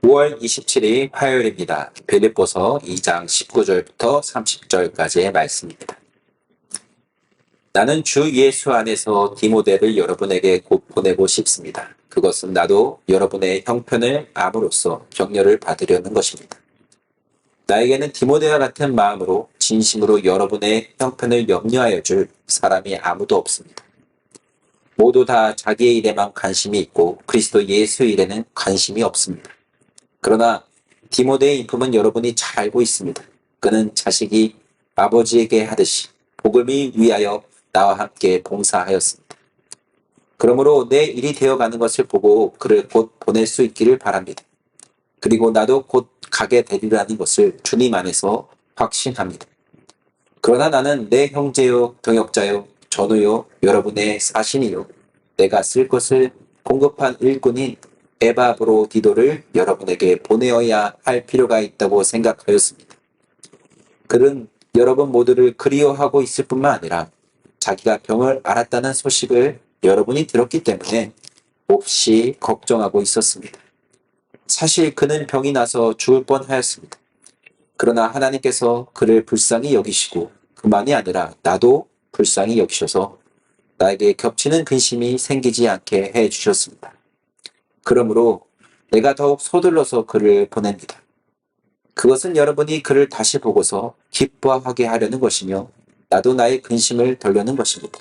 5월 27일 화요일입니다. 빌립보서 2장 19절부터 30절까지의 말씀입니다. 나는 주 예수 안에서 디모데를 여러분에게 곧 보내고 싶습니다. 그것은 나도 여러분의 형편을 암으로써 격려를 받으려는 것입니다. 나에게는 디모데와 같은 마음으로 진심으로 여러분의 형편을 염려하여 줄 사람이 아무도 없습니다. 모두 다 자기의 일에만 관심이 있고 그리스도 예수 일에는 관심이 없습니다. 그러나 디모데의 인품은 여러분이 잘 알고 있습니다. 그는 자식이 아버지에게 하듯이 복음을 위하여 나와 함께 봉사하였습니다. 그러므로 내 일이 되어가는 것을 보고 그를 곧 보낼 수 있기를 바랍니다. 그리고 나도 곧 가게 되리라는 것을 주님 안에서 확신합니다. 그러나 나는 내 형제요, 동역자요, 전우요, 여러분의 사신이요, 내가 쓸 것을 공급한 일꾼인 에바브로디도를 여러분에게 보내어야 할 필요가 있다고 생각하였습니다. 그는 여러분 모두를 그리워하고 있을 뿐만 아니라 자기가 병을 앓았다는 소식을 여러분이 들었기 때문에 몹시 걱정하고 있었습니다. 사실 그는 병이 나서 죽을 뻔하였습니다. 그러나 하나님께서 그를 불쌍히 여기시고 그만이 아니라 나도 불쌍히 여기셔서 나에게 겹치는 근심이 생기지 않게 해주셨습니다. 그러므로 내가 더욱 서둘러서 그를 보냅니다. 그것은 여러분이 그를 다시 보고서 기뻐하게 하려는 것이며 나도 나의 근심을 덜려는 것입니다.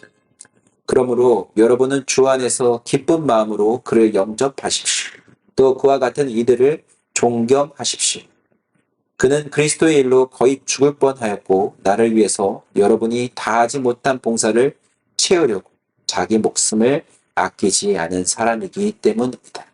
그러므로 여러분은 주 안에서 기쁜 마음으로 그를 영접하십시오. 또 그와 같은 이들을 존경하십시오. 그는 그리스도의 일로 거의 죽을 뻔하였고 나를 위해서 여러분이 다하지 못한 봉사를 채우려고 자기 목숨을 아끼지 않은 사람이기 때문입니다.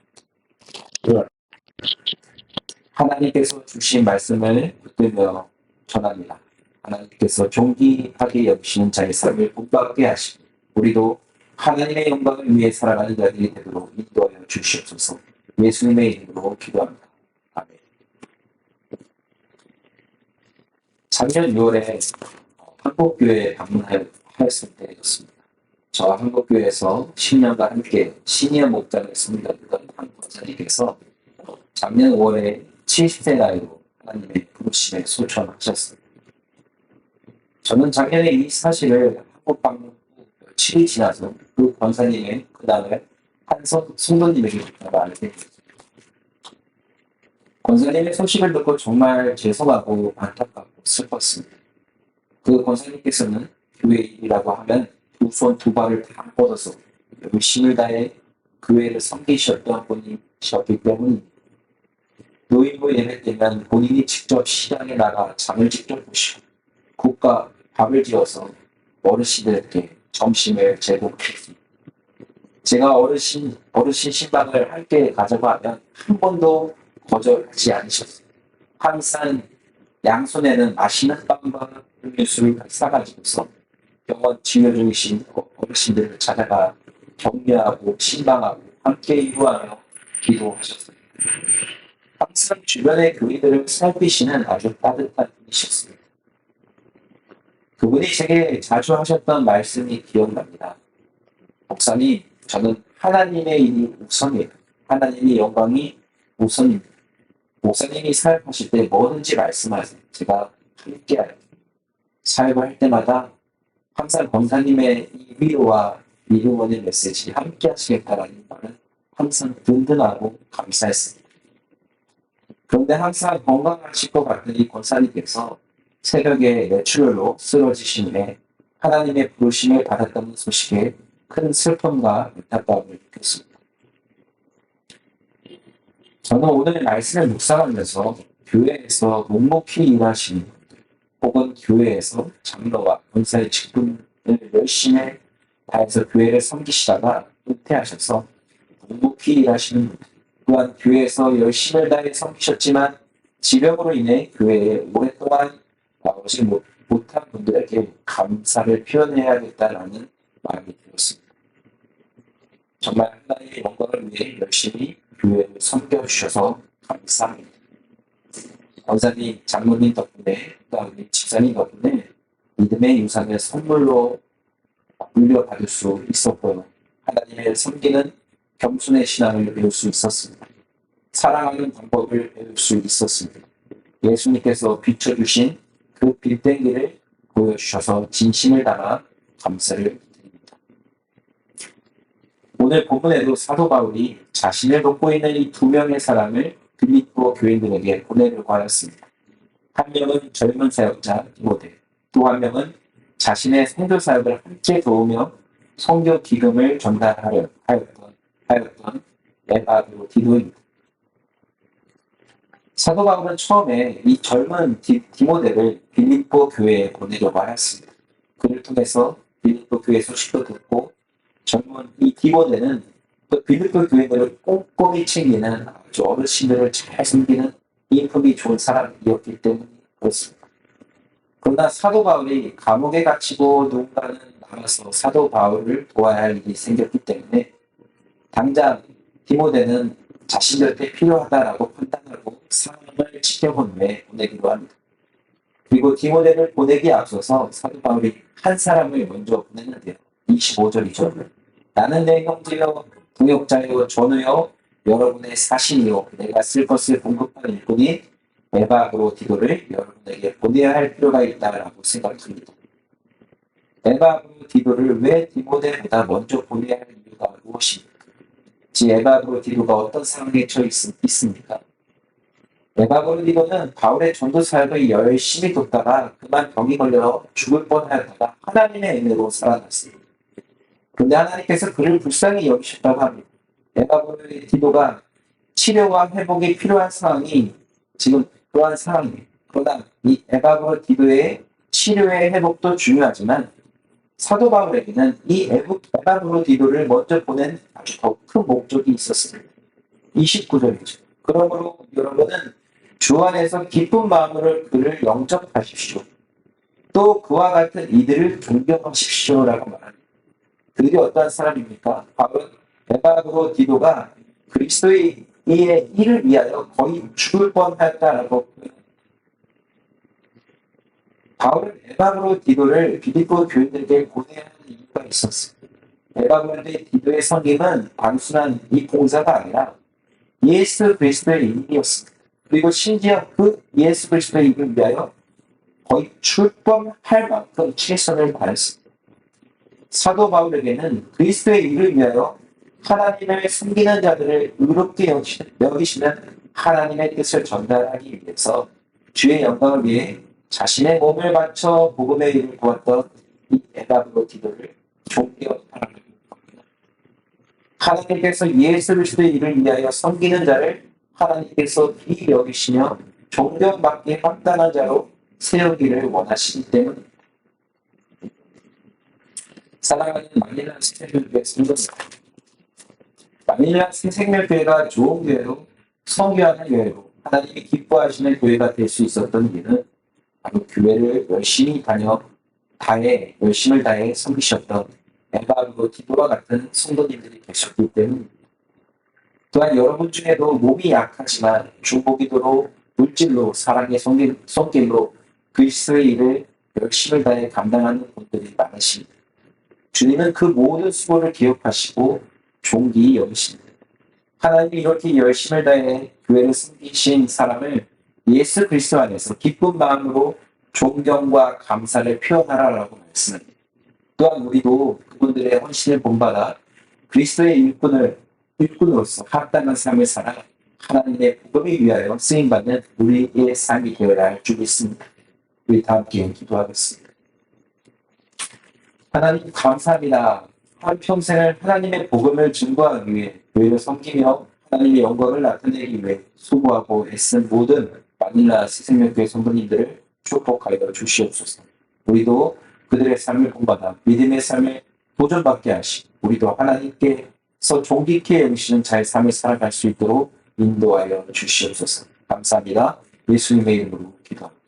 하나님께서 주신 말씀을 붙들며 전합니다. 하나님께서 존귀하게 여기시는 자의 삶을 복받게 하시고 우리도 하나님의 영광을 위해 살아가는 자들이 되도록 인도하여 주시옵소서. 예수님의 이름으로 기도합니다. 아멘. 작년 6월에 한국교회에 방문하였을 때였습니다. 저 한국교회에서 10년간 함께 시니어 목장을 섬기던 한 권사님께서 작년 5월에 70세 나이로 하나님의 부르심에 소천하셨습니다. 저는 작년에 이 사실을 한국 방문 후 며칠이 지나서 그 권사님의 그 다음에 한 성도님에게 알게 됐습니다. 권사님의 소식을 듣고 정말 죄송하고 안타깝고 슬펐습니다. 그 권사님께서는 교회 일이라고 하면 두 손 두 발을 다 뻗어서 열심을 다해 교회를 섬기셨던 분이셨기 때문입니다. 노인부 예배 때면 본인이 직접 시장에 나가 장을 직접 보시고 국과 밥을 지어서 어르신들께 점심을 제공했습니다. 제가 어르신 신방을 함께 가자고 하면 한 번도 거절하지 않으셨어요. 항상 양손에는 맛있는 빵과 음료수를 싸가지고서 병원 치료 중이신 어르신들을 찾아가 격려하고 신방하고 함께 이루하며 기도하셨어요. 항상 주변의 교인들을 살피시는 아주 따뜻한 분이셨습니다. 그분이 제게 자주 하셨던 말씀이 기억납니다. 목사님, 저는 하나님의 일이 우선이에요. 하나님의 영광이 우선입니다. 목사님이 사역하실 때 뭐든지 말씀하세요. 제가 함께할게요. 사역을 할 때마다 항상 권사님의 이 위로와 이 응원의 메시지 함께 하시겠다라는 말은 항상 든든하고 감사했습니다. 그런데 항상 건강하실 것 같은 이 권사님께서 새벽에 뇌출혈로 쓰러지신 후에 하나님의 부르심을 받았다는 소식에 큰 슬픔과 안타까움을 느꼈습니다. 저는 오늘 말씀을 묵상하면서 교회에서 묵묵히 일하시는 분들 혹은 교회에서 장로와 권사의 직분을 열심히 다해서 교회를 섬기시다가 은퇴하셔서 묵묵히 일하시는 분들 또한 교회에서 열심을 다해 섬기셨지만 질병으로 인해 교회에 오랫동안 나오지 못한 분들에게 감사를 표현해야겠다라는 마음이 들었습니다. 정말 하나님의 영광을 위해 열심히 교회를 섬겨주셔서 감사합니다. 권사님, 장로님 덕분에, 우리 집사님 덕분에 믿음의 유산을 선물로 물려받을 수 있었고요. 하나님을 섬기는 겸손의 신앙을 배울 수 있었습니다. 사랑하는 방법을 배울 수 있었습니다. 예수님께서 비춰주신 그 빌딩기를 보여주셔서 진심을 담아 감사를 드립니다. 오늘 본문에도 사도 바울이 자신을 돕고 있는 이 두 명의 사람을 빌립보 교인들에게 보내려고 하였습니다. 한 명은 젊은 사역자 디모데, 또 한 명은 자신의 선교 사역을 함께 도우며 성교 기금을 전달하려 하였던 에바브로디도입니다. 사도 바울은 처음에 이 젊은 디모데를 빌립보 교회에 보내려고 하였습니다. 그를 통해서 빌립보 교회 소식도 듣고 젊은 이 디모데는 그 빌립보 교회들을 꼼꼼히 챙기는 아주 어르신들을 잘 섬기는 인품이 좋은 사람이었기 때문에 그렇습니다. 그러나 사도 바울이 감옥에 갇히고 누군가는 나가서 사도 바울을 도와야 할 일이 생겼기 때문에 당장 디모데는 자신들한테 필요하다라고 판단하고 상황을 지켜본 후에 보내기로 합니다. 그리고 디모데를 보내기에 앞서서 사도 바울이 한 사람을 먼저 보냈는데요. 25절이죠. 나는 내 형제여 동역자여 전우여 여러분의 사신이요 내가 쓸 것을 공급한 일꾼이 에바브로디도를 여러분에게 보내야 할 필요가 있다라고 생각합니다. 에바브로디도를 왜 디모데보다 먼저 보내야 할 이유가 무엇입니까? 에바브로디도가 어떤 상황에 처해 있습니까? 에바브로디도는 바울의 전도 사역을 열심히 돕다가 그만 병이 걸려 죽을 뻔하였다가 하나님의 은혜로 살아났습니다. 그런데 하나님께서 그를 불쌍히 여기셨다고 합니다. 에바브로디도가 치료와 회복이 필요한 상황이 지금 그러한 상황이에요. 그러나 이 에바브로디도의 치료의 회복도 중요하지만 사도 바울에게는 이 에바브로디도를 먼저 보낸 아주 더 큰 목적이 있었습니다. 29절이죠. 그러므로 여러분은 주 안에서 기쁜 마음으로 그를 영접하십시오. 또 그와 같은 이들을 존경하십시오라고 말합니다. 그들이 어떠한 사람입니까? 바울은 에바브로디도가 그리스도의 일을 위하여 거의 죽을 뻔했다라고 바울은 에바브로디도를 빌립보 교인들에게 보내야 하는 이유가 있었습니다. 에바브로디도의 섬김은 단순한 이 봉사가 아니라 예수 그리스도의 일이었습니다. 그리고 심지어 그 예수 그리스도의 일을 위하여 거의 죽을 뻔할 만큼 최선을 다했습니다. 사도 바울에게는 그리스도의 일을 위하여 하나님을 섬기는 자들을 의롭게 여기시는 하나님의 뜻을 전달하기 위해서 주의 영광을 위해 자신의 몸을 바쳐 복음의 일을 보았던 이 에바브로디도를 존경하라고 합니다. 하나님께서 예수 그리스도의 일을 위하여 섬기는 자를 하나님께서 귀히 여기시며 존경받기에 합당한 자로 세우기를 원하시기 때문입니다. 사랑하는 마닐라 새생명교회 성도들, 마닐라 새생명교회가 좋은 교회로 성교하는 교회로 하나님이 기뻐하시는 교회가 될 수 있었던 이유는 바로 교회를 열심히 열심을 다해 섬기셨던 에바브로디도와 같은 성도님들이 계셨기 때문입니다. 또한 여러분 중에도 몸이 약하지만 중보기도로 물질로 사랑의 손길로 그리스도의 일을 열심을 다해 감당하는 분들이 많으십니다. 주님은 그 모든 수고를 기억하시고 존귀히 여기십니다. 하나님이 이렇게 열심을 다해 교회를 섬기신 사람을 예수 그리스도 안에서 기쁜 마음으로 존경과 감사를 표현하라라고 말씀합니다. 또한 우리도 그분들의 헌신을 본받아 그리스도의 일꾼으로서 합당한 삶을 살아 하나님의 복음을 위하여 쓰임받는 우리의 삶이 되어야 할 줄 믿습니다. 우리 다 함께 기도하겠습니다. 하나님 감사합니다. 한평생을 하나님의 복음을 증거하기 위해 교회를 섬기며 하나님의 영광을 나타내기 위해 수고하고 애쓴 모든 마닐라 새생명교회 성도님들을 축복하여 주시옵소서. 우리도 그들의 삶을 본받아 믿음의 삶을 도전받게 하시고 우리도 하나님께서 존귀케 여기시는 자의 삶을 살아갈 수 있도록 인도하여 주시옵소서. 감사합니다. 예수님의 이름으로 기도합니다.